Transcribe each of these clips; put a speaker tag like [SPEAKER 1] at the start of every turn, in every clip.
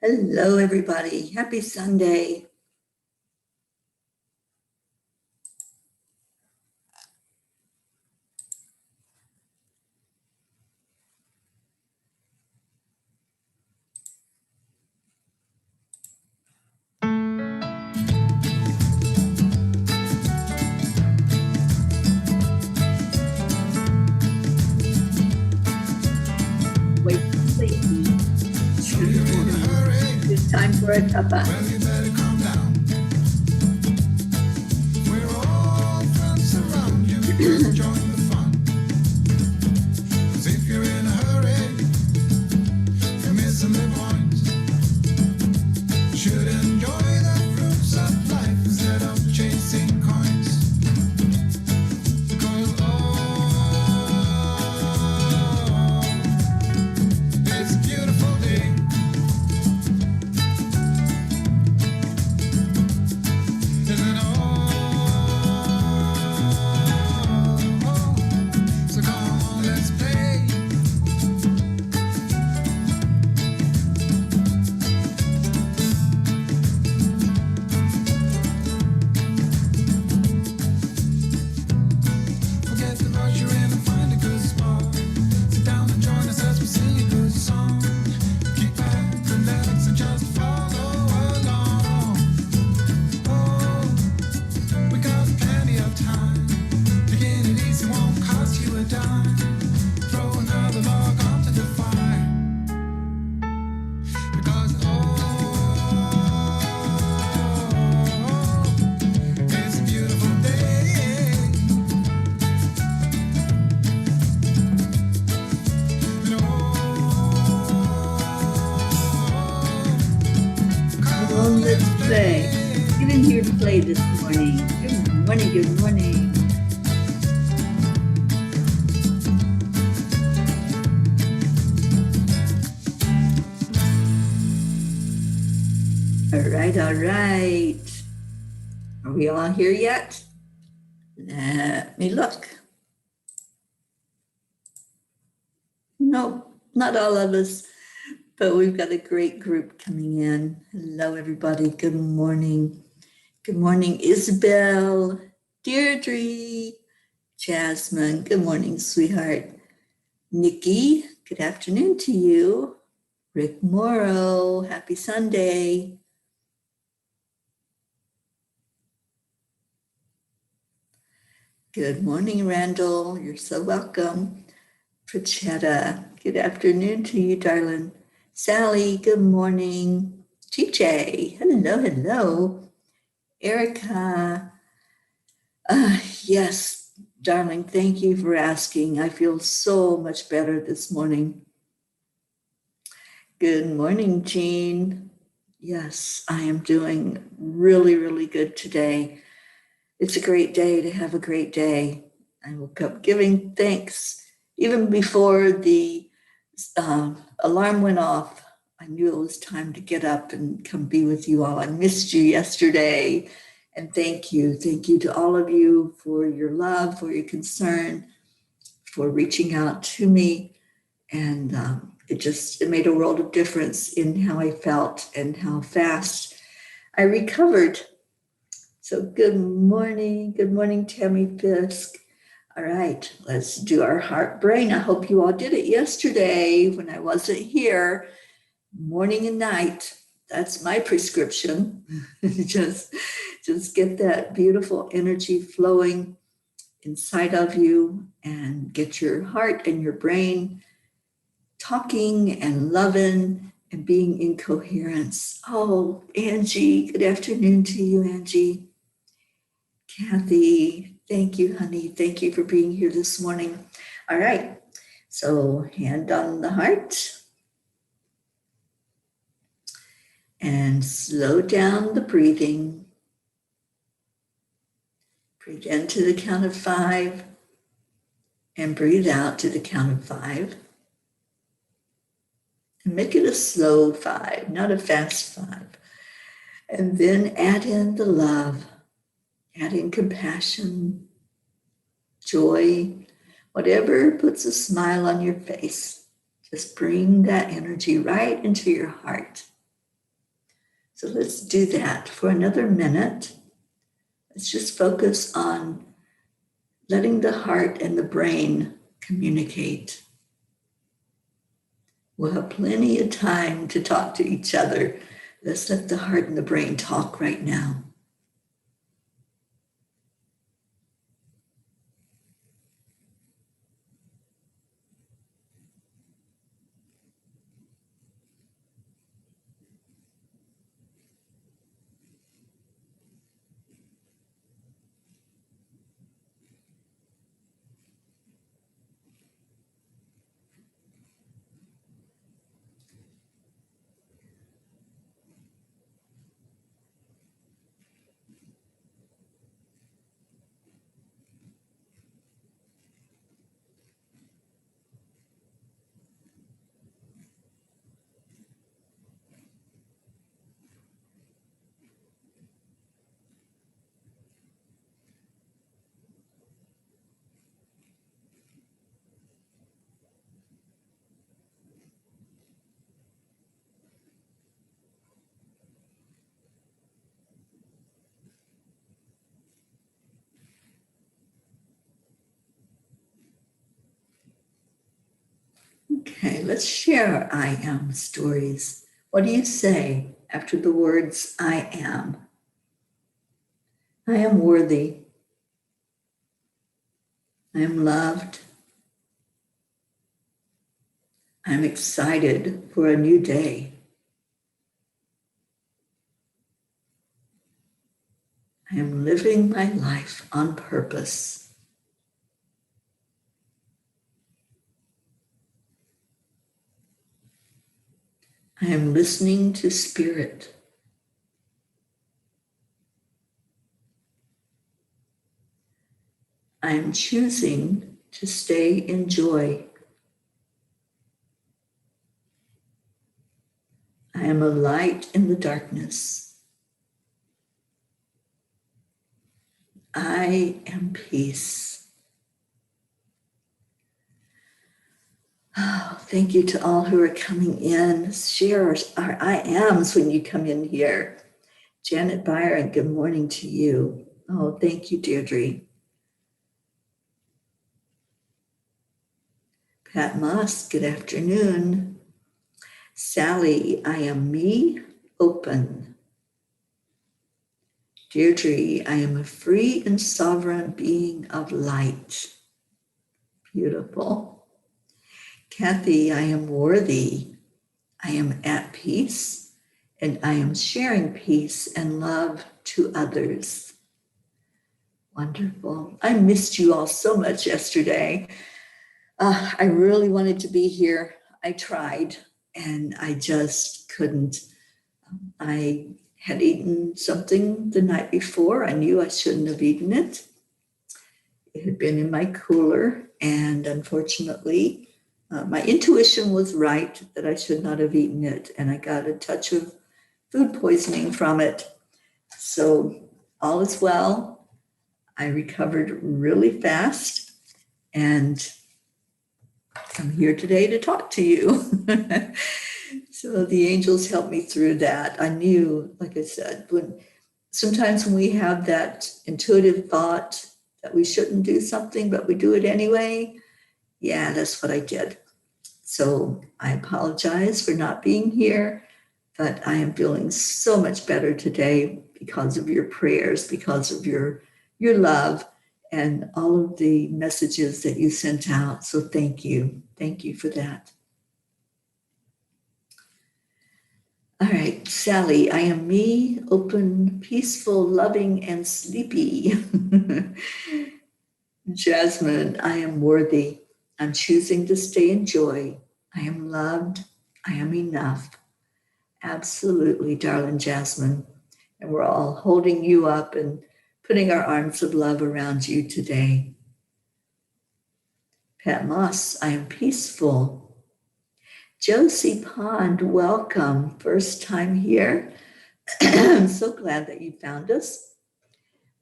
[SPEAKER 1] Hello, everybody. Happy Sunday. Wait, please. It's time for a cuppa.
[SPEAKER 2] Well, you better calm down. We're all friends around you. Just join the fun. 'Cause if you're in a hurry, you're missing the point. Should enjoy the fruits of life instead of chasing coins. 'Cause it's a beautiful day. Isn't all? So come on, let's play. Forget the rush you're in and find a good spot. Sit down and join us as we sing a good song. Kick back, relax, and just follow along. Oh, we got plenty of time. Taking it easy won't cost you a dime. Throw another log onto the fire. Because it's a beautiful day.
[SPEAKER 1] Come on, let's play. Get in here to play this morning. Good morning, good morning. All right, all right. Are we all here yet? Let me look. Nope, not all of us, but we've got a great group coming in. Hello, everybody. Good morning. Good morning, Isabel, Deirdre, Jasmine. Good morning, sweetheart. Nikki, good afternoon to you. Rick Morrow, happy Sunday. Good morning, Randall. You're so welcome. Prachetta, good afternoon to you, darling. Sally, good morning. TJ, hello, hello. Erica, yes, darling, thank you for asking. I feel so much better this morning. Good morning, Jean. Yes, I am doing really, really good today. It's a great day to have a great day. I woke up giving thanks. Even before the alarm went off, I knew it was time to get up and come be with you all. I missed you yesterday. And thank you. Thank you to all of you for your love, for your concern, for reaching out to me. And it made a world of difference in how I felt and how fast I recovered. So good morning, Tammy Fisk. All right, let's do our heart brain. I hope you all did it yesterday when I wasn't here, morning and night. That's my prescription. just get that beautiful energy flowing inside of you and get your heart and your brain talking and loving and being in coherence. Oh, Angie, good afternoon to you, Angie. Kathy, thank you, honey. Thank you for being here this morning. All right, so hand on the heart and slow down the breathing. Breathe in to the count of 5 and breathe out to the count of 5. And make it a slow 5, not a fast 5. And then add in the love. Add in compassion, joy, whatever puts a smile on your face. Just bring that energy right into your heart. So let's do that for another minute. Let's just focus on letting the heart and the brain communicate. We'll have plenty of time to talk to each other. Let's let the heart and the brain talk right now. Okay, let's share our I am stories. What do you say after the words I am? I am worthy. I am loved. I'm excited for a new day. I am living my life on purpose. I am listening to spirit. I am choosing to stay in joy. I am a light in the darkness. I am peace. Oh, thank you to all who are coming in. Share our I ams when you come in here. Janet Byron, good morning to you. Oh, thank you, Deirdre. Pat Moss, good afternoon. Sally, I am me, open. Deirdre, I am a free and sovereign being of light. Beautiful. Kathy, I am worthy. I am at peace, and I am sharing peace and love to others. Wonderful. I missed you all so much yesterday. I really wanted to be here. I tried, and I just couldn't. I had eaten something the night before. I knew I shouldn't have eaten it. It had been in my cooler, and unfortunately, my intuition was right that I should not have eaten it, and I got a touch of food poisoning from it. So all is well. I recovered really fast, and I'm here today to talk to you. So the angels helped me through that. I knew, like I said, sometimes when we have that intuitive thought that we shouldn't do something, but we do it anyway, yeah, that's what I did. So I apologize for not being here, but I am feeling so much better today because of your prayers, because of your love, and all of the messages that you sent out. So thank you. Thank you for that. All right, Sally, I am me, open, peaceful, loving, and sleepy. Jasmine, I am worthy. I'm choosing to stay in joy. I am loved. I am enough. Absolutely, darling Jasmine. And we're all holding you up and putting our arms of love around you today. Pat Moss, I am peaceful. Josie Pond, welcome. First time here. I'm so glad that you found us.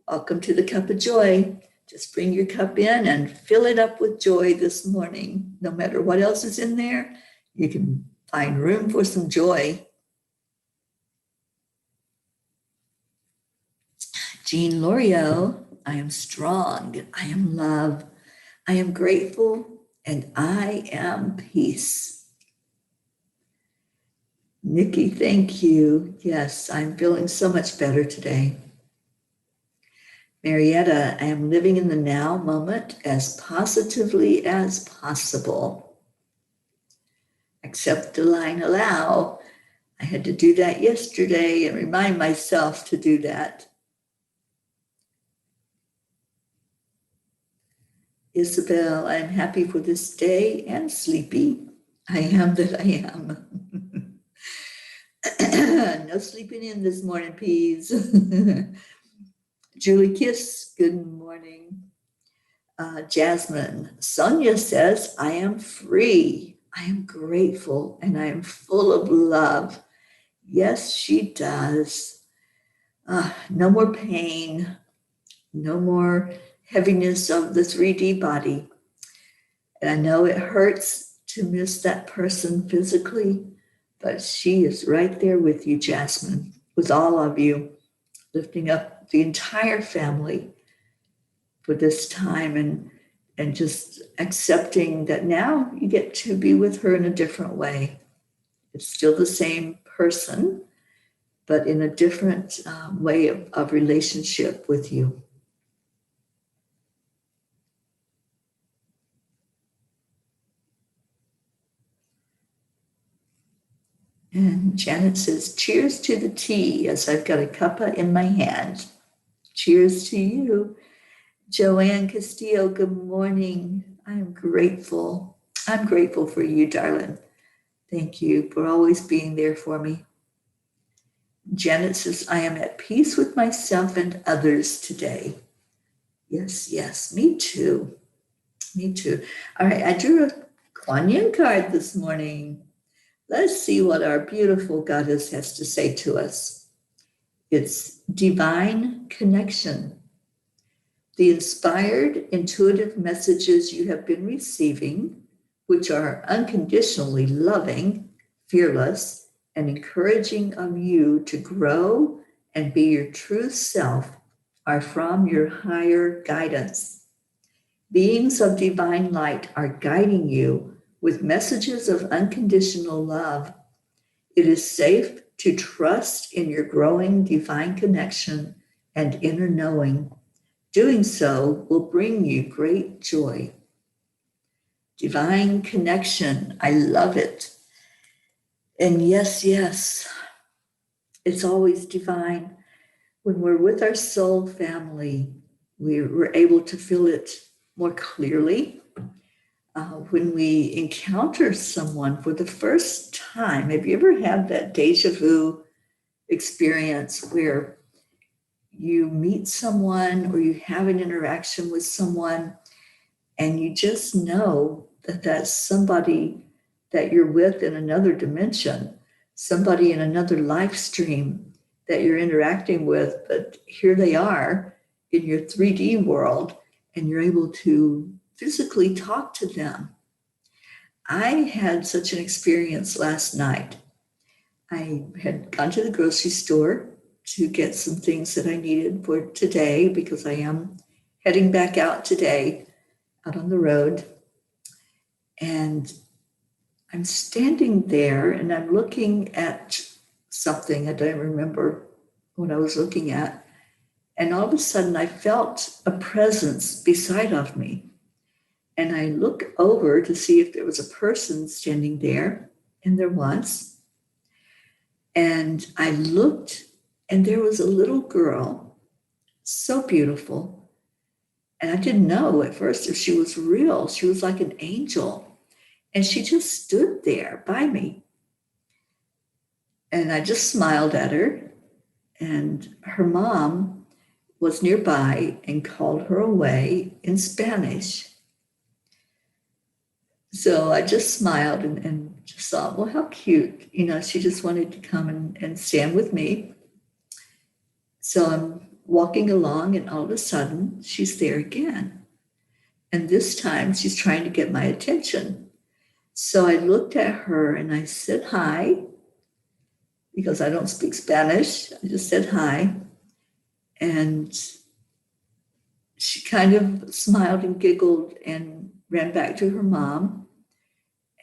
[SPEAKER 1] Welcome to the Cup of Joy. Just bring your cup in and fill it up with joy this morning. No matter what else is in there, you can find room for some joy. Jean Lorio, I am strong, I am love, I am grateful, and I am peace. Nikki, thank you. Yes, I'm feeling so much better today. Marietta, I am living in the now moment as positively as possible. Accept, align, allow. I had to do that yesterday and remind myself to do that. Isabel, I am happy for this day and sleepy. I am that I am. No sleeping in this morning, please. Julie Kiss, good morning. Jasmine, Sonia says, I am free. I am grateful and I am full of love. Yes, she does. No more pain, no more heaviness of the 3D body. And I know it hurts to miss that person physically, but she is right there with you, Jasmine, with all of you, lifting up the entire family for this time and just accepting that now you get to be with her in a different way. It's still the same person, but in a different way of relationship with you. And Janet says, cheers to the tea as I've got a cuppa in my hand. Cheers to you. Joanne Castillo, good morning. I am grateful. I'm grateful for you, darling. Thank you for always being there for me. Janet says, I am at peace with myself and others today. Yes, yes, me too. Me too. All right, I drew a Kuan Yin card this morning. Let's see what our beautiful goddess has to say to us. It's divine connection. The inspired, intuitive messages you have been receiving, which are unconditionally loving, fearless, and encouraging of you to grow and be your true self, are from your higher guidance. Beings of divine light are guiding you with messages of unconditional love. It is safe to trust in your growing divine connection and inner knowing. Doing so will bring you great joy. Divine connection, I love it. And yes, yes, it's always divine. When we're with our soul family, we're able to feel it more clearly. When we encounter someone for the first time, have you ever had that deja vu experience where you meet someone or you have an interaction with someone and you just know that that's somebody that you're with in another dimension, somebody in another life stream that you're interacting with, but here they are in your 3D world and you're able to physically talk to them. I had such an experience last night. I had gone to the grocery store to get some things that I needed for today because I am heading back out today, out on the road. And I'm standing there and I'm looking at something. I don't remember what I was looking at. And all of a sudden I felt a presence beside of me. And I look over to see if there was a person standing there, and there was. And I looked, and there was a little girl, so beautiful. And I didn't know at first if she was real. She was like an angel. And she just stood there by me. And I just smiled at her. And her mom was nearby and called her away in Spanish. So I just smiled and just thought, well, how cute. You know, she just wanted to come and stand with me. So I'm walking along and all of a sudden she's there again. And this time she's trying to get my attention. So I looked at her and I said hi, because I don't speak Spanish. I just said hi. And she kind of smiled and giggled and ran back to her mom.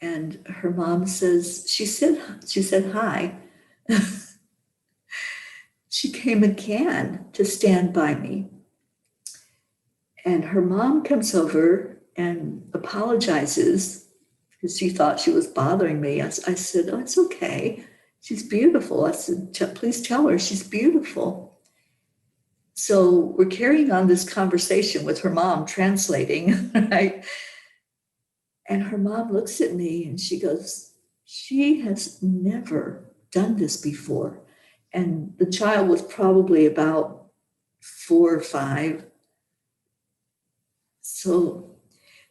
[SPEAKER 1] And her mom says, she said hi. She came again to stand by me. And her mom comes over and apologizes because she thought she was bothering me. I said, oh, it's okay. She's beautiful. I said, please tell her she's beautiful. So we're carrying on this conversation with her mom translating, right? And her mom looks at me and she goes, she has never done this before. And the child was probably about 4 or 5. So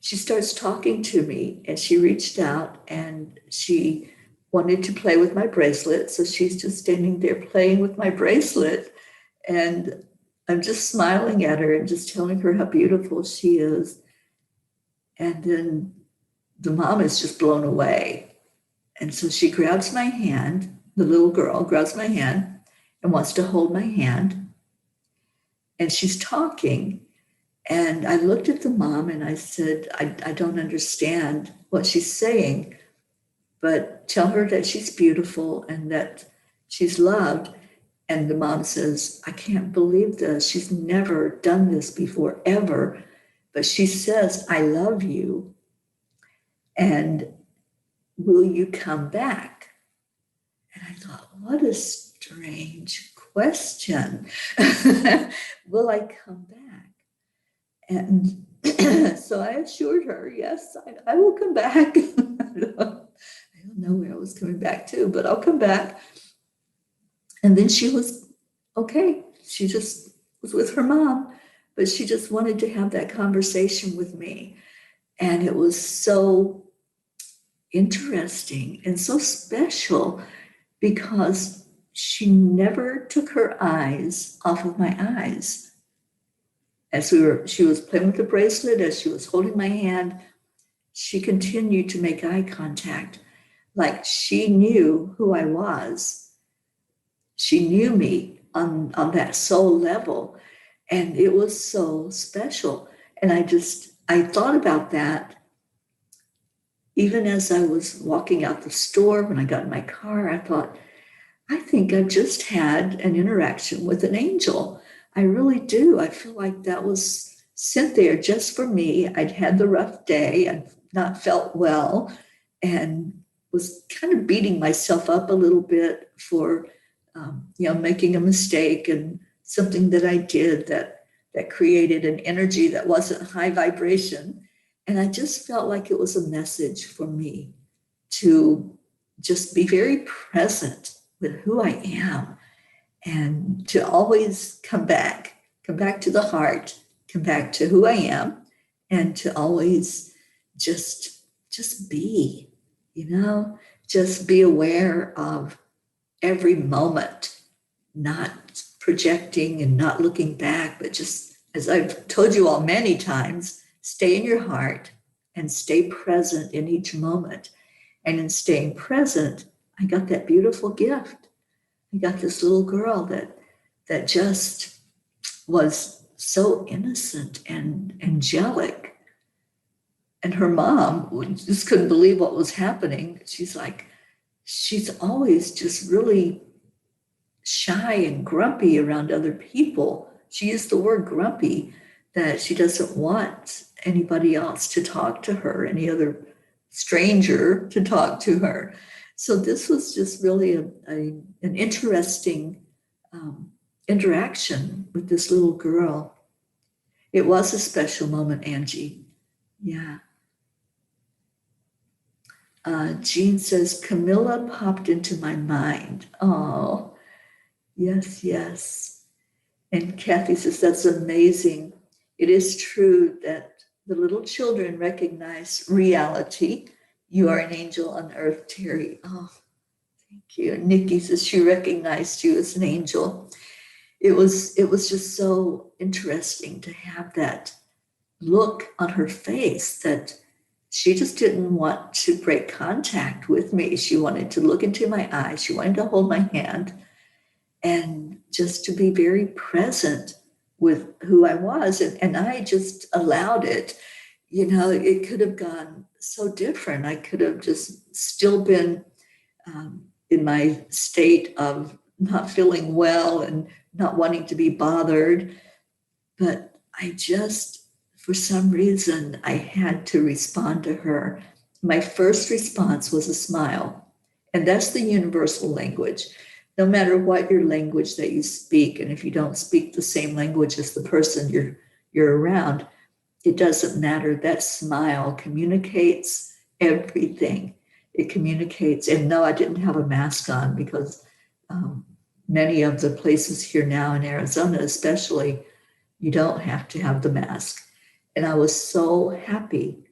[SPEAKER 1] she starts talking to me and she reached out and she wanted to play with my bracelet. So she's just standing there playing with my bracelet. And I'm just smiling at her and just telling her how beautiful she is. And then the mom is just blown away. And so she grabs my hand, the little girl grabs my hand and wants to hold my hand. And she's talking. And I looked at the mom and I said, I don't understand what she's saying, but tell her that she's beautiful and that she's loved. And the mom says, I can't believe this. She's never done this before, ever. But she says, I love you. And will you come back? And I thought, what a strange question. Will I come back? And so I assured her, yes, I will come back. I don't know where I was coming back to, but I'll come back. And then she was okay. She just was with her mom, but she just wanted to have that conversation with me. And it was so interesting and so special because she never took her eyes off of my eyes. She was playing with the bracelet, as she was holding my hand, she continued to make eye contact, like she knew who I was. She knew me on that soul level, and it was so special. And I thought about that even as I was walking out the store. When I got in my car, I thought, I think I've just had an interaction with an angel. I really do. I feel like that was sent there just for me. I'd had the rough day. I'd not felt well and was kind of beating myself up a little bit for, making a mistake and something that I did that created an energy that wasn't high vibration. And I just felt like it was a message for me to just be very present with who I am and to always come back to the heart, come back to who I am, and to always just be, just be aware of every moment, not projecting and not looking back, but just, as I've told you all many times, stay in your heart and stay present in each moment. And in staying present, I got that beautiful gift. I got this little girl that just was so innocent and angelic. And her mom just couldn't believe what was happening. She's always just really shy and grumpy around other people. She used the word grumpy, that she doesn't want anybody else to talk to her, any other stranger to talk to her. So this was just really an interesting interaction with this little girl. It was a special moment, Angie. Yeah. Jean says, Camilla popped into my mind. Oh, yes. And Kathy says, that's amazing. It is true that the little children recognize reality. You are an angel on earth, Teri. Oh, thank you. And Nikki says she recognized you as an angel. It was just so interesting to have that look on her face that she just didn't want to break contact with me. She wanted to look into my eyes. She wanted to hold my hand. and just to be very present with who I was. And I just allowed it. It could have gone so different. I could have just still been in my state of not feeling well and not wanting to be bothered. But I just, for some reason, I had to respond to her. My first response was a smile. And that's the universal language. No matter what your language that you speak, and if you don't speak the same language as the person you're around, it doesn't matter. That smile communicates everything. It communicates. And no, I didn't have a mask on because many of the places here now in Arizona, especially, you don't have to have the mask. And I was so happy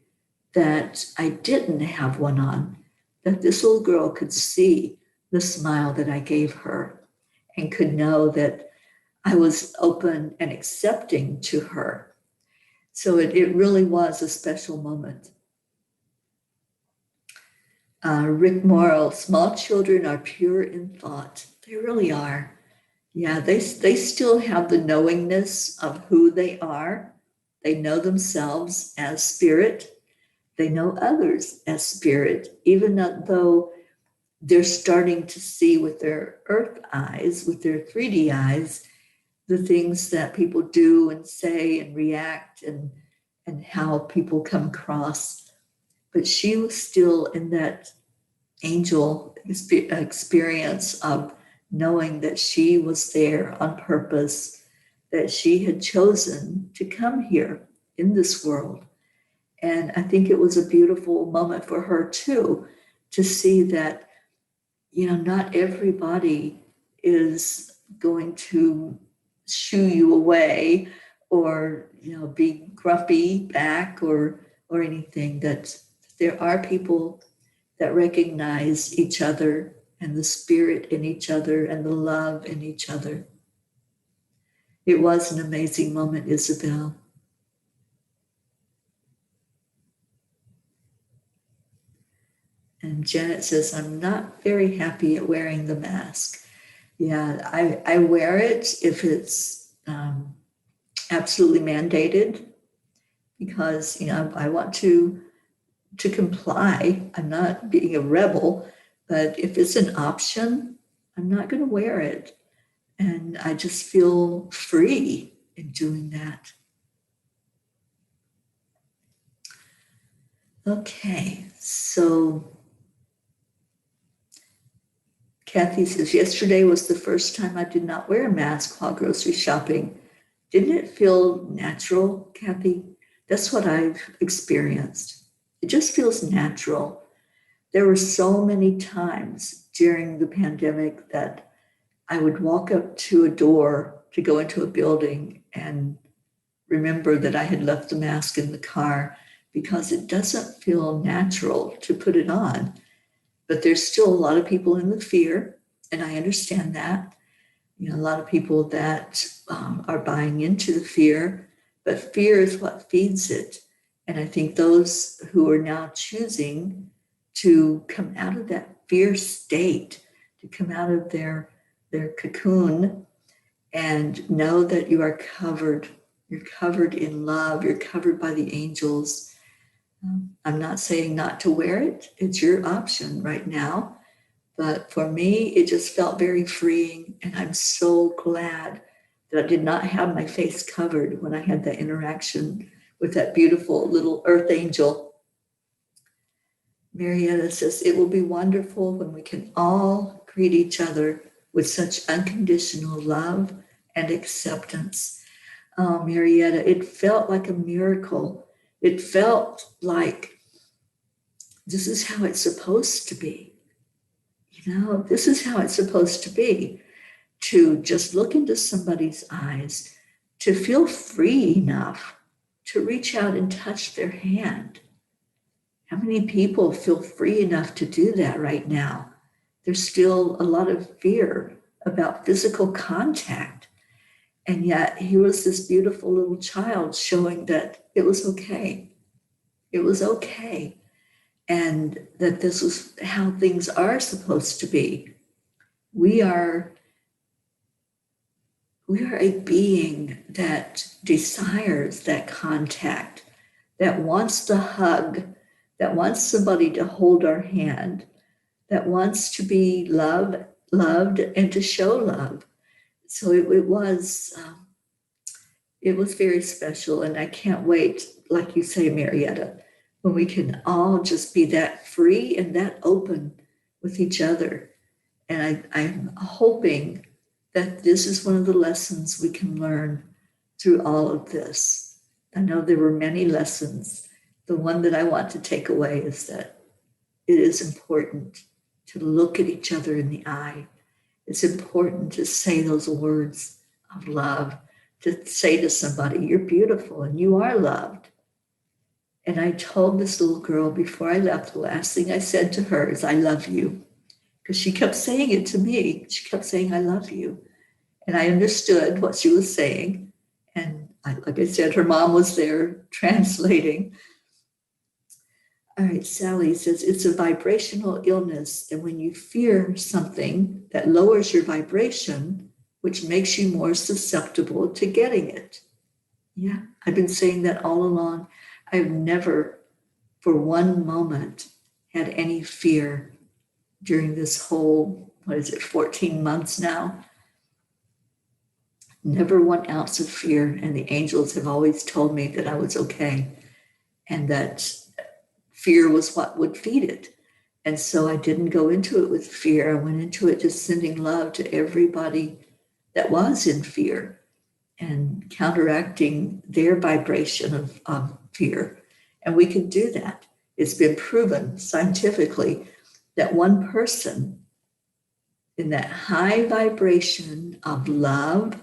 [SPEAKER 1] that I didn't have one on, that this little girl could see the smile that I gave her and could know that I was open and accepting to her. So it really was a special moment. Rick Morrow, small children are pure in thought. They really are. Yeah, they still have the knowingness of who they are. They know themselves as spirit. They know others as spirit, even though they're starting to see with their earth eyes, with their 3D eyes, the things that people do and say and react and how people come across. But she was still in that angel experience of knowing that she was there on purpose, that she had chosen to come here in this world. And I think it was a beautiful moment for her too, to see that, not everybody is going to shoo you away or, be grumpy back or anything, that there are people that recognize each other and the spirit in each other and the love in each other. It was an amazing moment, Isabel. And Janet says, I'm not very happy at wearing the mask. Yeah, I wear it if it's absolutely mandated because, I want to comply. I'm not being a rebel, but if it's an option, I'm not going to wear it. And I just feel free in doing that. Okay, so Kathy says, yesterday was the first time I did not wear a mask while grocery shopping. Didn't it feel natural, Kathy? That's what I've experienced. It just feels natural. There were so many times during the pandemic that I would walk up to a door to go into a building and remember that I had left the mask in the car because it doesn't feel natural to put it on. But there's still a lot of people in the fear, and I understand that. A lot of people that are buying into the fear, but fear is what feeds it. And I think those who are now choosing to come out of that fear state, to come out of their cocoon and know that you are covered. You're covered in love. You're covered by the angels. I'm not saying not to wear it. It's your option right now. But for me, it just felt very freeing. And I'm so glad that I did not have my face covered when I had that interaction with that beautiful little earth angel. Marietta says, it will be wonderful when we can all greet each other with such unconditional love and acceptance. Oh, Marietta, it felt like a miracle. It felt like this is how it's supposed to be. This is how it's supposed to be, to just look into somebody's eyes, to feel free enough to reach out and touch their hand. How many people feel free enough to do that right now? There's still a lot of fear about physical contact. And yet here was this beautiful little child showing that it was okay. It was okay. And that this was how things are supposed to be. We are We are a being that desires that contact, that wants the hug, that wants somebody to hold our hand, that wants to be loved, and to show love. So it was very special, and I can't wait, like you say, Marietta, when we can all just be that free and that open with each other. And I'm hoping that this is one of the lessons we can learn through all of this. I know there were many lessons. The one that I want to take away is that it is important to look at each other in the eye. It's important to say those words of love, to say to somebody, you're beautiful and you are loved. And I told this little girl before I left, the last thing I said to her is, I love you. Because she kept saying it to me. She kept saying, I love you. And I understood what she was saying. And like I said, her mom was there translating. All right, Sally says, it's a vibrational illness. And when you fear something that lowers your vibration, which makes you more susceptible to getting it. Yeah, I've been saying that all along. I've never, for one moment, had any fear during this whole, 14 months now. Never 1 ounce of fear. And the angels have always told me that I was okay and that fear was what would feed it. And so I didn't go into it with fear. I went into it just sending love to everybody that was in fear and counteracting their vibration of fear. And we can do that. It's been proven scientifically that one person in that high vibration of love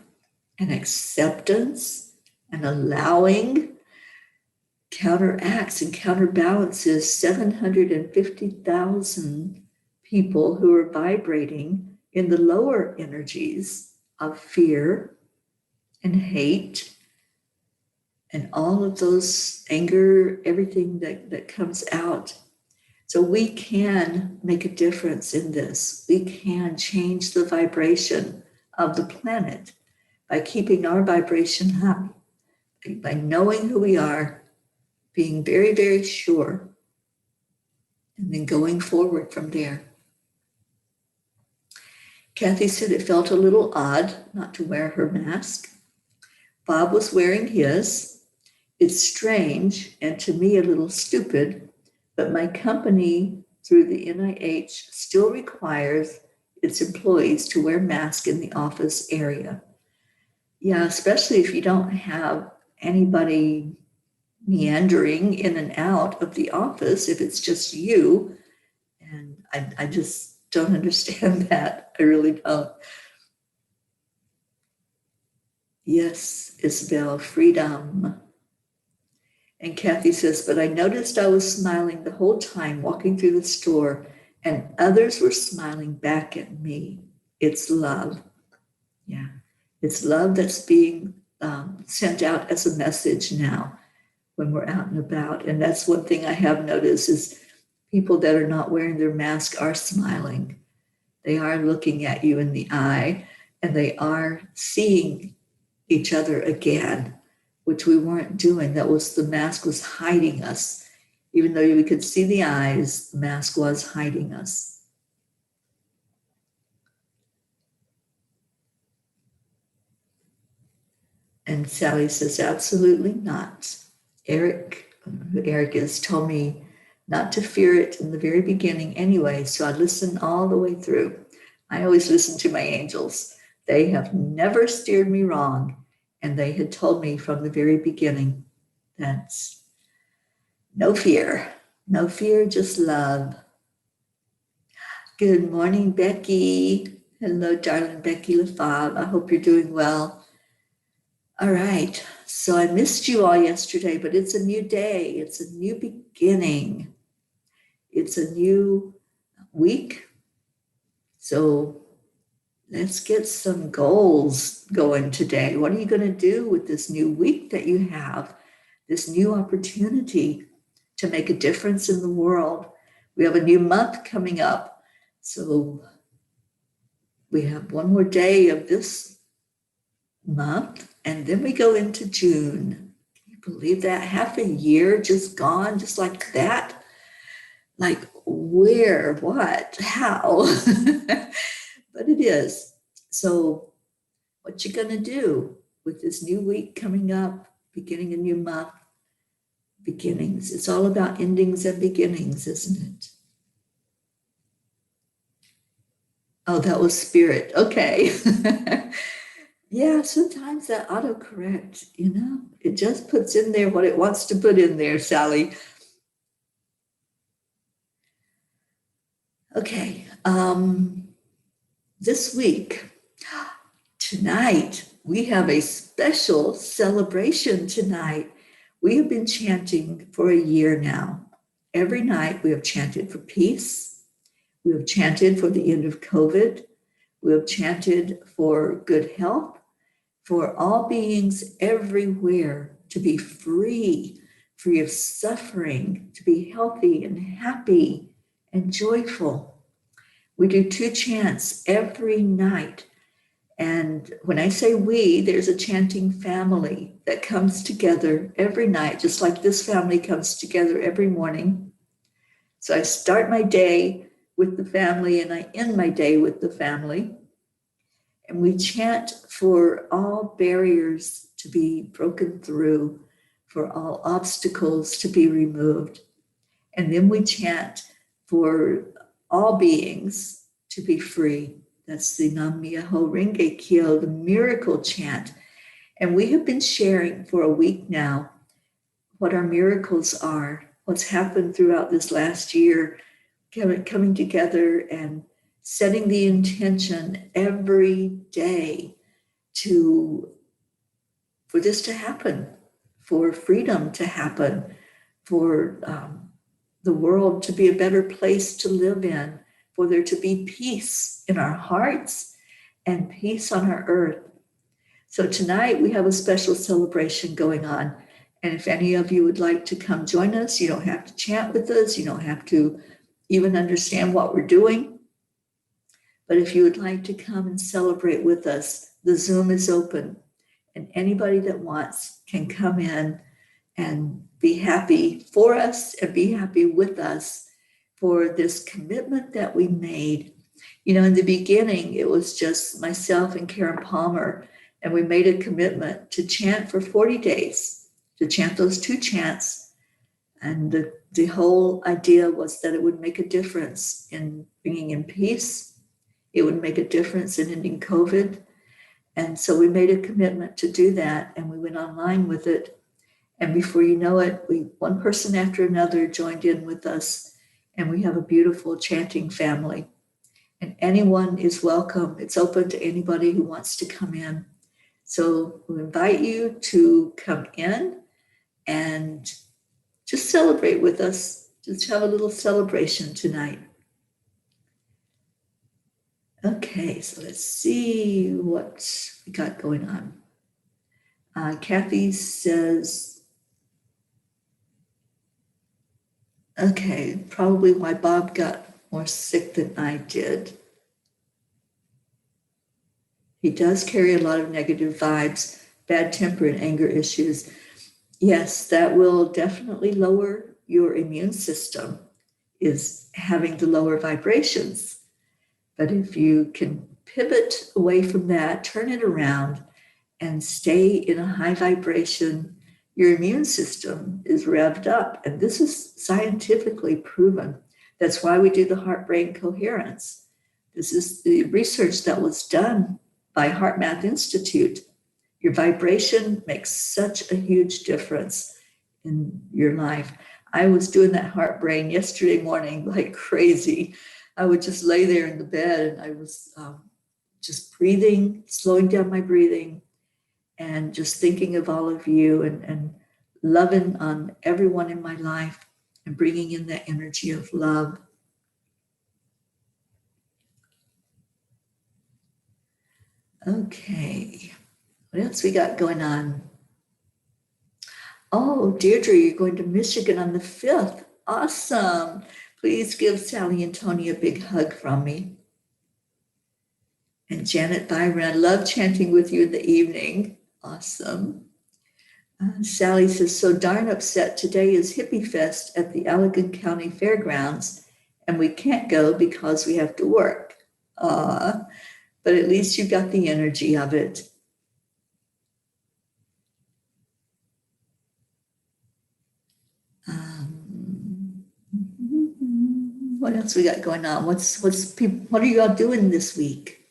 [SPEAKER 1] and acceptance and allowing counteracts and counterbalances 750,000 people who are vibrating in the lower energies of fear and hate and all of those anger, everything that comes out. So we can make a difference in this. We can change the vibration of the planet by keeping our vibration high, by knowing who we are, being very, very sure, and then going forward from there. Kathy said it felt a little odd not to wear her mask. Bob was wearing his. It's strange and to me a little stupid, but my company through the NIH still requires its employees to wear masks in the office area. Yeah, especially if you don't have anybody meandering in and out of the office, if it's just you. And I just don't understand that. I really don't. Yes, Isabel, freedom. And Kathy says, but I noticed I was smiling the whole time walking through the store and others were smiling back at me. It's love. Yeah, it's love that's being sent out as a message now when we're out and about. And that's one thing I have noticed is people that are not wearing their mask are smiling. They are looking at you in the eye and they are seeing each other again, which we weren't doing. The mask was hiding us. Even though we could see the eyes, the mask was hiding us. And Sally says, absolutely not. Eric has told me not to fear it in the very beginning anyway, so I listen all the way through. I always listen to my angels. They have never steered me wrong, and they had told me from the very beginning that no fear, just love. Good morning, Becky. Hello, darling Becky LaFave. I hope you're doing well. All right, so I missed you all yesterday, but it's a new day. It's a new beginning. It's a new week. So let's get some goals going today. What are you going to do with this new week that you have, this new opportunity to make a difference in the world? We have a new month coming up. So we have one more day of this month, and then we go into June. Can you believe that? Half a year just gone, just like that? Like where, what, how? But it is. So what you gonna do with this new week coming up, beginning a new month, beginnings? It's all about endings and beginnings, isn't it? Oh, that was spirit. Okay. Yeah, sometimes that autocorrect, it just puts in there what it wants to put in there, Sally. Okay. This week, tonight, we have a special celebration tonight. We have been chanting for a year now. Every night we have chanted for peace. We have chanted for the end of COVID. We have chanted for good health, for all beings everywhere to be free, free of suffering, to be healthy and happy and joyful. We do 2 chants every night. And when I say we, there's a chanting family that comes together every night, just like this family comes together every morning. So I start my day with the family and I end my day with the family. And we chant for all barriers to be broken through, for all obstacles to be removed. And then we chant for all beings to be free. That's the Nam Myoho Renge Kyo, the miracle chant. And we have been sharing for a week now what our miracles are, what's happened throughout this last year, coming together and setting the intention every day for this to happen, for freedom to happen, for the world to be a better place to live in, for there to be peace in our hearts and peace on our earth. So tonight we have a special celebration going on. And if any of you would like to come join us, you don't have to chant with us. You don't have to even understand what we're doing. But if you would like to come and celebrate with us, the Zoom is open. And anybody that wants can come in and be happy for us and be happy with us for this commitment that we made. In the beginning, it was just myself and Karen Palmer, and we made a commitment to chant for 40 days, to chant those 2 chants. And the whole idea was that it would make a difference in bringing in peace. It would make a difference in ending COVID. And so we made a commitment to do that, and we went online with it. And before you know it, one person after another joined in with us, and we have a beautiful chanting family. And anyone is welcome. It's open to anybody who wants to come in. So we invite you to come in and just celebrate with us. Just have a little celebration tonight. Okay, so let's see what we got going on. Kathy says, okay, probably why Bob got more sick than I did. He does carry a lot of negative vibes, bad temper and anger issues. Yes, that will definitely lower your immune system, is having the lower vibrations. But if you can pivot away from that, turn it around, and stay in a high vibration, your immune system is revved up. And this is scientifically proven. That's why we do the heart-brain coherence. This is the research that was done by HeartMath Institute. Your vibration makes such a huge difference in your life. I was doing that heart-brain yesterday morning like crazy. I would just lay there in the bed and I was just breathing, slowing down my breathing, and just thinking of all of you and loving on everyone in my life and bringing in that energy of love. Okay, what else we got going on? Oh, Deirdre, you're going to Michigan on the 5th. Awesome. Please give Sally and Tony a big hug from me. And Janet Byron, I love chanting with you in the evening. Awesome. Sally says, so darn upset. Today is Hippie Fest at the Allegan County Fairgrounds, and we can't go because we have to work. But at least you got the energy of it. What else we got going on? What are you all doing this week?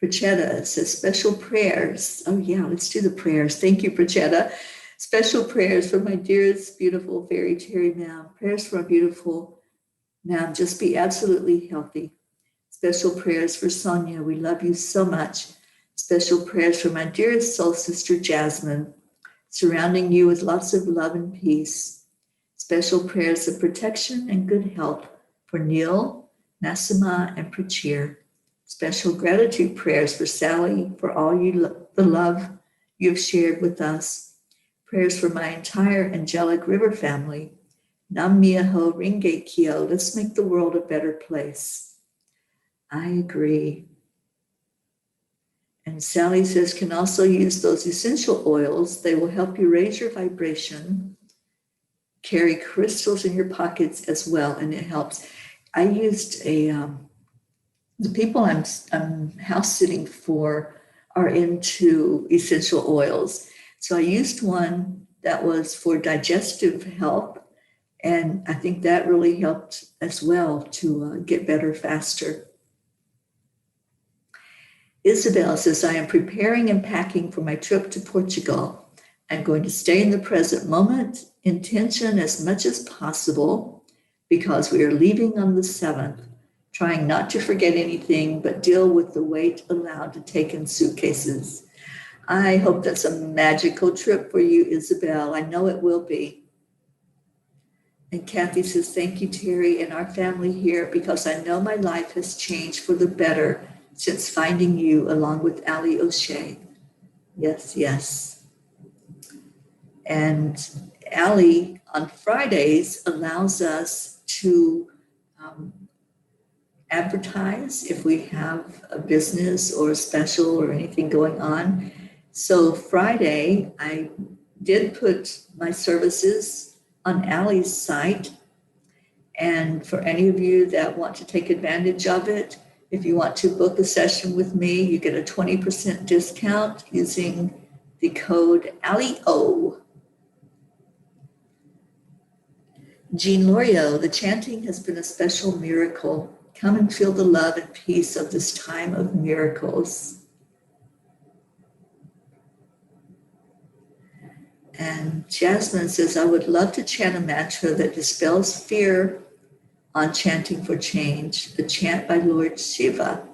[SPEAKER 1] Prachetta says special prayers. Oh yeah, let's do the prayers. Thank you, Prachetta. Special prayers for my dearest, beautiful fairy Teri Ma'am. Prayers for a beautiful Ma'am. Just be absolutely healthy. Special prayers for Sonia. We love you so much. Special prayers for my dearest soul sister Jasmine, surrounding you with lots of love and peace. Special prayers of protection and good health for Neil, Massima, and Prachir. Special gratitude prayers for Sally, for all the love you've shared with us. Prayers for my entire Angelic River family. Nam Myoho Renge Kyo. Let's make the world a better place. I agree. And Sally says, can also use those essential oils. They will help you raise your vibration. Carry crystals in your pockets as well, and it helps. I used the people I'm house sitting for are into essential oils. So I used one that was for digestive health, and I think that really helped as well to get better faster. Isabel says, I am preparing and packing for my trip to Portugal. I'm going to stay in the present moment, intention as much as possible, because we are leaving on the 7th, trying not to forget anything, but deal with the weight allowed to take in suitcases. I hope that's a magical trip for you, Isabel. I know it will be. And Kathy says, thank you, Teri, and our family here, because I know my life has changed for the better since finding you along with Ali O'Shea. Yes, yes. And Ali on Fridays allows us to advertise if we have a business or a special or anything going on. So Friday, I did put my services on Ali's site. And for any of you that want to take advantage of it, if you want to book a session with me, you get a 20% discount using the code ALIO. Jean Lorio, the chanting has been a special miracle. Come and feel the love and peace of this time of miracles. And Jasmine says, I would love to chant a mantra that dispels fear on chanting for change, the chant by Lord Shiva.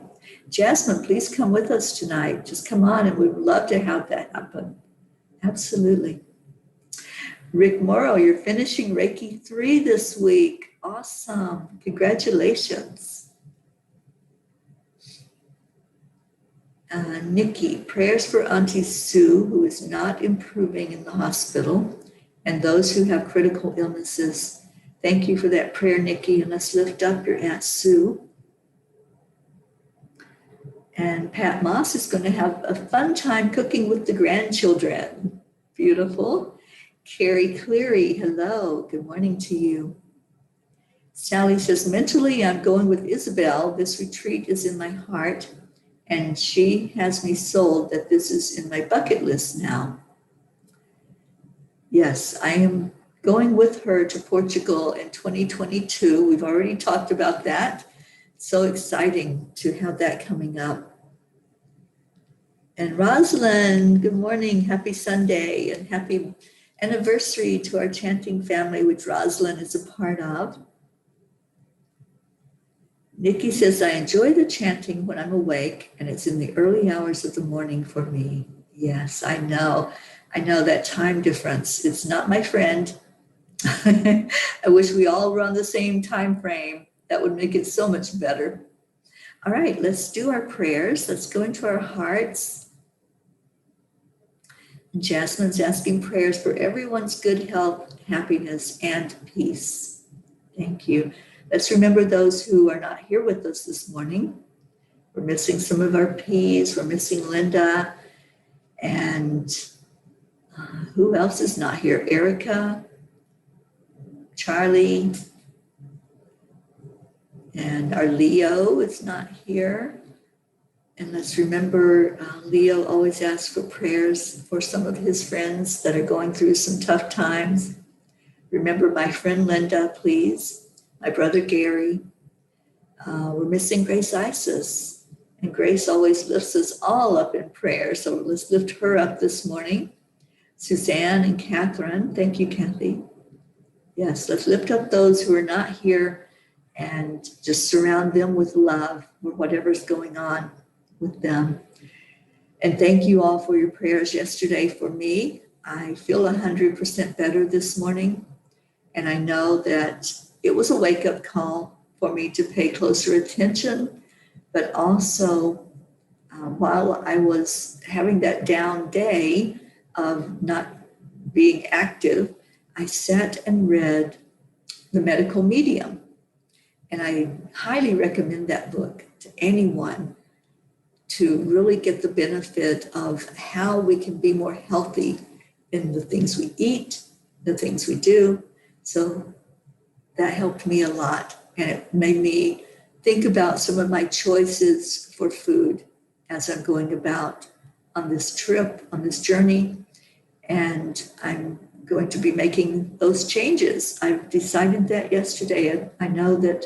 [SPEAKER 1] Jasmine, please come with us tonight. Just come on, and we would love to have that happen. Absolutely. Rick Morrow, you're finishing Reiki 3 this week. Awesome. Congratulations. Nikki, prayers for Auntie Sue, who is not improving in the hospital, and those who have critical illnesses. Thank you for that prayer, Nikki, and let's lift up your Aunt Sue. And Pat Moss is going to have a fun time cooking with the grandchildren. Beautiful. Carrie Cleary, hello. Good morning to you. Sally says, mentally, I'm going with Isabel. This retreat is in my heart, and she has me sold that this is in my bucket list now. Yes, I am going with her to Portugal in 2022. We've already talked about that. So exciting to have that coming up. And Rosalind, good morning. Happy Sunday and happy anniversary to our chanting family, which Rosalind is a part of. Nikki says, I enjoy the chanting when I'm awake, and it's in the early hours of the morning for me. Yes, I know. I know that time difference. It's not my friend. I wish we all were on the same time frame. That would make it so much better. All right, let's do our prayers. Let's go into our hearts. Jasmine's asking prayers for everyone's good health, happiness, and peace. Thank you. Let's remember those who are not here with us this morning. We're missing some of our P's. We're missing Linda. And who else is not here? Erica, Charlie, and our Leo is not here. And let's remember, Leo always asks for prayers for some of his friends that are going through some tough times. Remember my friend Linda, please. My brother Gary. We're missing Grace Isis. And Grace always lifts us all up in prayer. So let's lift her up this morning. Suzanne and Catherine. Thank you, Kathy. Yes, let's lift up those who are not here and just surround them with love for whatever's going on with them. And thank you all for your prayers yesterday for me. I feel 100% better this morning. And I know that it was a wake-up call for me to pay closer attention, but also while I was having that down day of not being active, I sat and read The Medical Medium. And I highly recommend that book to anyone to really get the benefit of how we can be more healthy in the things we eat, the things we do. So that helped me a lot. And it made me think about some of my choices for food as I'm going about on this trip, on this journey. And I'm going to be making those changes. I decided that yesterday. And I know that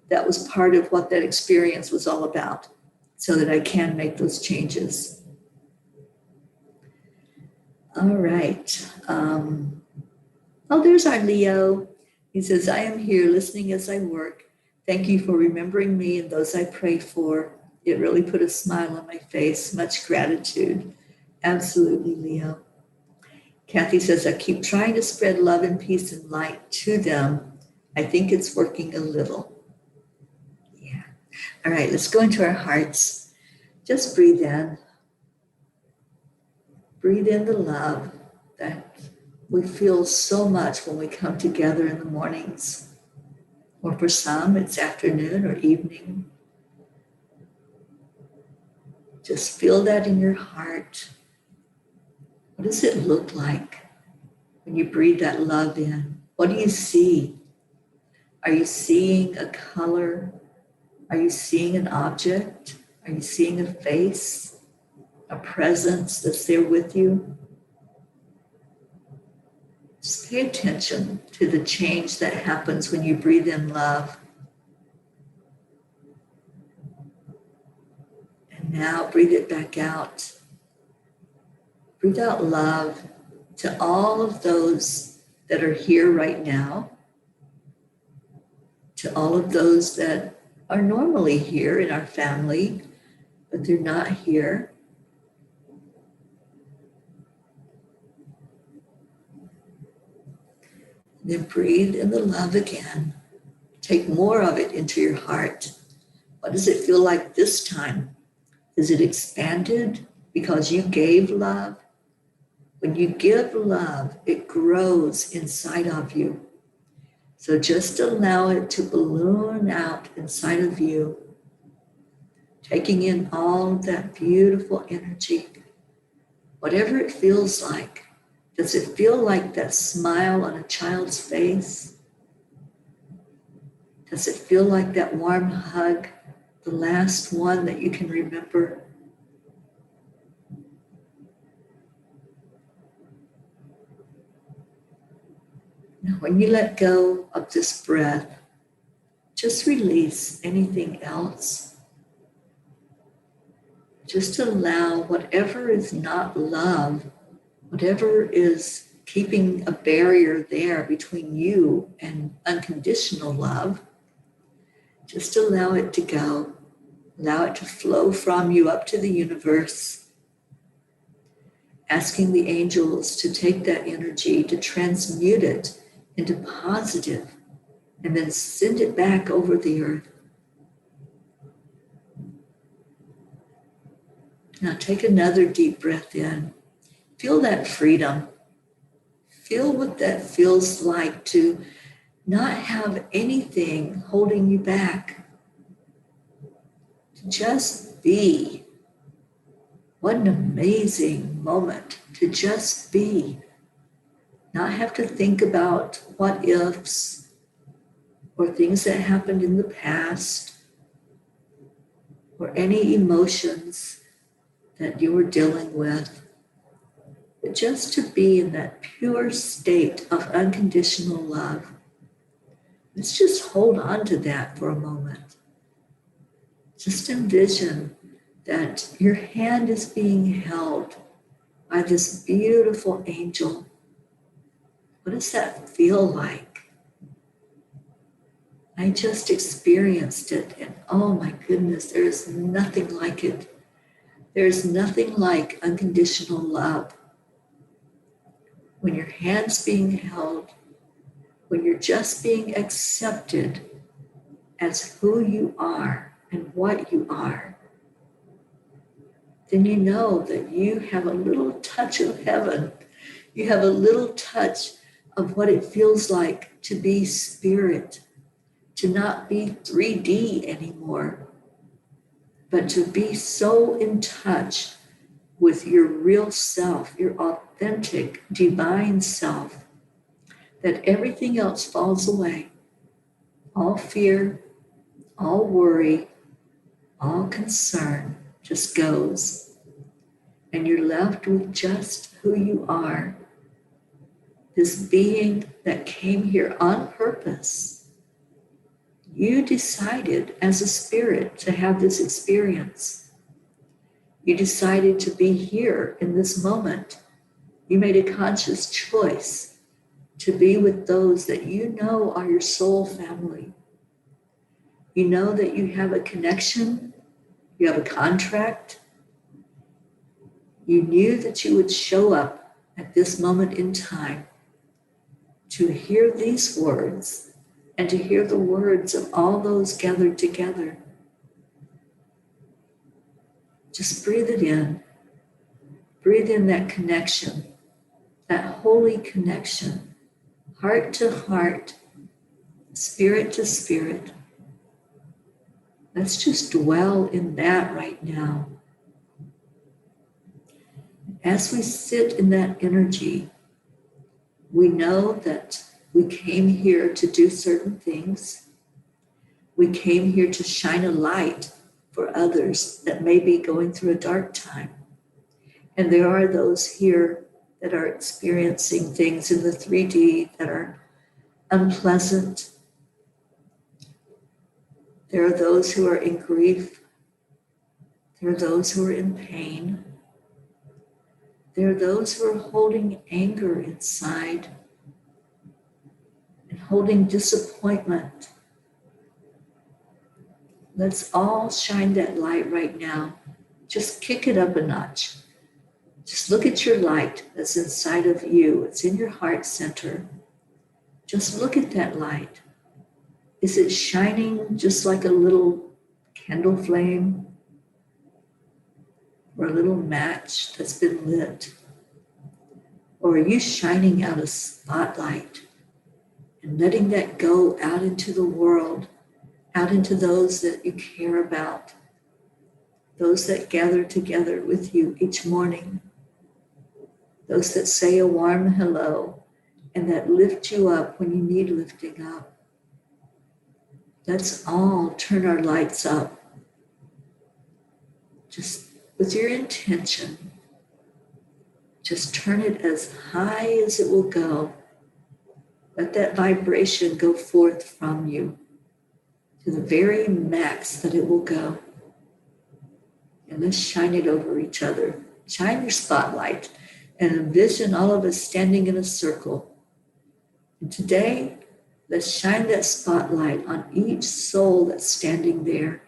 [SPEAKER 1] that was part of what that experience was all about, so that I can make those changes. All right. There's our Leo. He says, I am here listening as I work. Thank you for remembering me and those I pray for. It really put a smile on my face. Much gratitude. Absolutely, Leo. Kathy says, I keep trying to spread love and peace and light to them. I think it's working a little. Yeah. All right, let's go into our hearts. Just breathe in. Breathe in the love that we feel so much when we come together in the mornings. Or for some, it's afternoon or evening. Just feel that in your heart. What does it look like when you breathe that love in? What do you see? Are you seeing a color? Are you seeing an object? Are you seeing a face? A presence that's there with you? Just pay attention to the change that happens when you breathe in love. And now breathe it back out. Breathe out love to all of those that are here right now, to all of those that are normally here in our family, but they're not here. Then breathe in the love again. Take more of it into your heart. What does it feel like this time? Is it expanded because you gave love? When you give love, it grows inside of you. So just allow it to balloon out inside of you, taking in all that beautiful energy, whatever it feels like. Does it feel like that smile on a child's face? Does it feel like that warm hug, the last one that you can remember? Now, when you let go of this breath, just release anything else. Just allow whatever is not love, whatever is keeping a barrier there between you and unconditional love, just allow it to go. Allow it to flow from you up to the universe. Asking the angels to take that energy, to transmute it into positive, and then send it back over the earth. Now take another deep breath in. Feel that freedom. Feel what that feels like to not have anything holding you back. to just be. What an amazing moment to just be. Not have to think about what ifs or things that happened in the past or any emotions that you were dealing with, but just to be in that pure state of unconditional love. Let's just hold on to that for a moment. Just envision that your hand is being held by this beautiful angel. What does that feel like? I just experienced it, and oh my goodness, there is nothing like it. There is nothing like unconditional love. When your hand's being held, when you're just being accepted as who you are and what you are, then you know that you have a little touch of heaven. You have a little touch of what it feels like to be spirit, to not be 3D anymore, but to be so in touch with your real self, your authentic, divine self, that everything else falls away. All fear, all worry, all concern just goes. And you're left with just who you are. This being that came here on purpose. You decided as a spirit to have this experience. You decided to be here in this moment. You made a conscious choice to be with those that you know are your soul family. You know that you have a connection, you have a contract. You knew that you would show up at this moment in time to hear these words and to hear the words of all those gathered together. Just breathe it in. Breathe in that connection, that holy connection, heart to heart, spirit to spirit. Let's just dwell in that right now. As we sit in that energy, we know that we came here to do certain things. We came here to shine a light for others that may be going through a dark time. And there are those here that are experiencing things in the 3D that are unpleasant. There are those who are in grief. There are those who are in pain. There are those who are holding anger inside and holding disappointment. Let's all shine that light right now. Just kick it up a notch. Just look at your light that's inside of you. It's in your heart center. Just look at that light. Is it shining just like a little candle flame or a little match that's been lit? Or are you shining out a spotlight and letting that go out into the world, out into those that you care about, those that gather together with you each morning, those that say a warm hello and that lift you up when you need lifting up? Let's all turn our lights up, just with your intention. Just turn it as high as it will go. Let that vibration go forth from you to the very max that it will go. And let's shine it over each other. Shine your spotlight and envision all of us standing in a circle. And today, let's shine that spotlight on each soul that's standing there.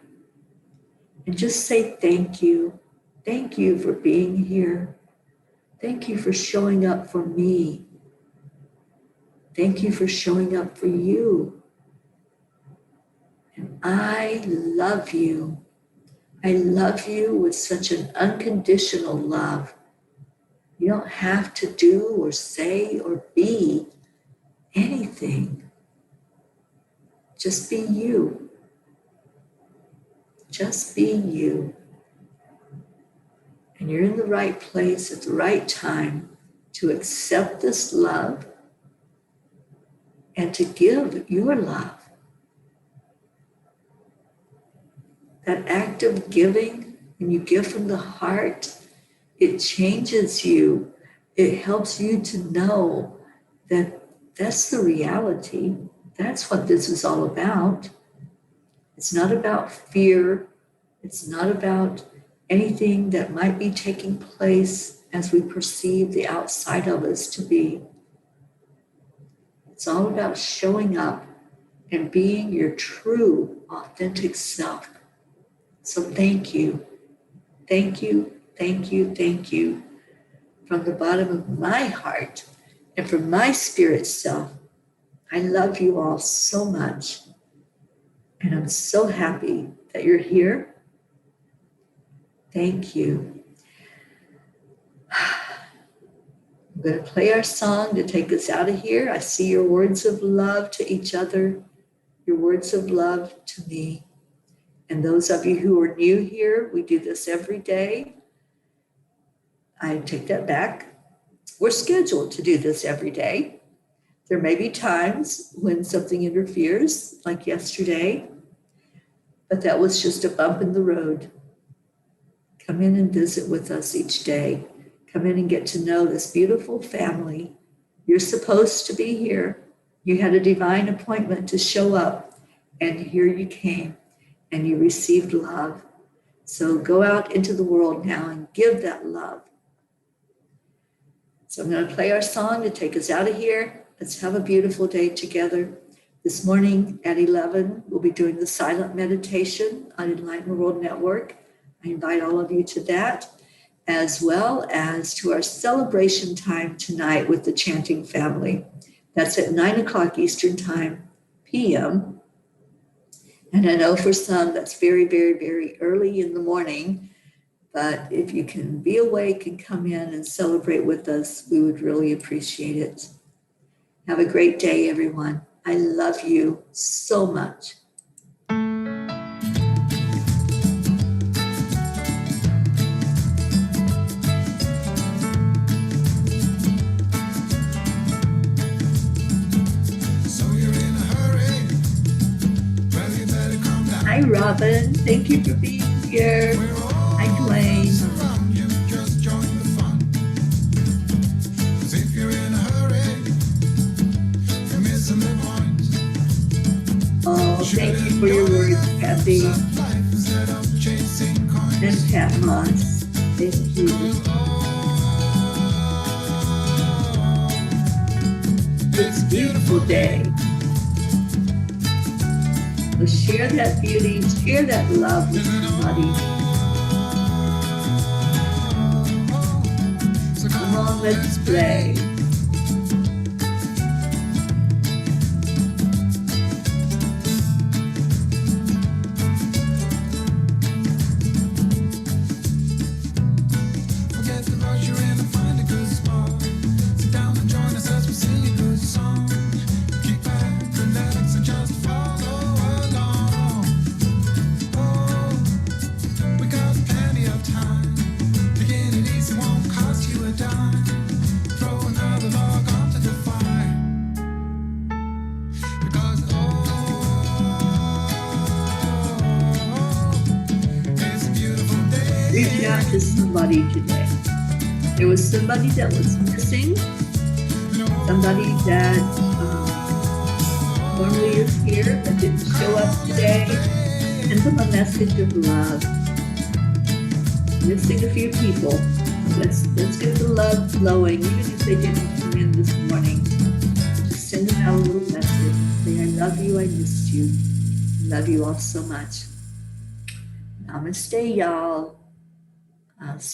[SPEAKER 1] And just say thank you. Thank you for being here. Thank you for showing up for me. Thank you for showing up for you. And I love you. I love you with such an unconditional love. You don't have to do or say or be anything. Just be you. Just be you. And you're in the right place at the right time to accept this love and to give your love. That act of giving, when you give from the heart, it changes you. It helps you to know that that's the reality. That's what this is all about. It's not about fear. It's not about anything that might be taking place as we perceive the outside of us to be. It's all about showing up and being your true, authentic self. So thank you. Thank you, thank you, thank you. From the bottom of my heart and from my spirit self, I love you all so much. And I'm so happy that you're here. Thank you. I'm going to play our song to take us out of here. I see your words of love to each other, your words of love to me. And those of you who are new here, we do this every day. I take that back. We're scheduled to do this every day. There may be times when something interferes, like yesterday, but that was just a bump in the road. Come in and visit with us each day. Come in and get to know this beautiful family. You're supposed to be here. You had a divine appointment to show up, and here you came, and you received love. So go out into the world now and give that love. So I'm going to play our song to take us out of here. Let's have a beautiful day together. This morning at 11, we'll be doing the silent meditation on Enlightened World Network. I invite all of you to that, as well as to our celebration time tonight with the chanting family. That's at 9 o'clock Eastern Time, p.m. And I know for some that's very, very, very early in the morning, but if you can be awake and come in and celebrate with us, we would really appreciate it. Have a great day, everyone. I love you so much. Hi, Robin. Thank you for being here. Hi, Dwayne. Oh, thank you for your words, Kathy. And Pat Moss. Thank you. It's a beautiful day. So share that beauty, share that love with somebody. Come on, let's play.
[SPEAKER 2] Forget the rush, you're in and find a good spot. Sit down and join us as we sing a good song. Keep back, relax, and just follow along. Oh, we got plenty of time. Begin it easy, won't cost you a dime. Throw another log onto the fire. Because it's a beautiful day.
[SPEAKER 1] Reach out to somebody today. There was somebody that was missing, somebody that normally is here but didn't show up today. Send them a message of love. Missing a few people. Let's get the love flowing, even if they didn't come in this morning. Just send them out a little message. Say, I love you, I missed you. Love you all so much. Namaste, y'all. I'll see you.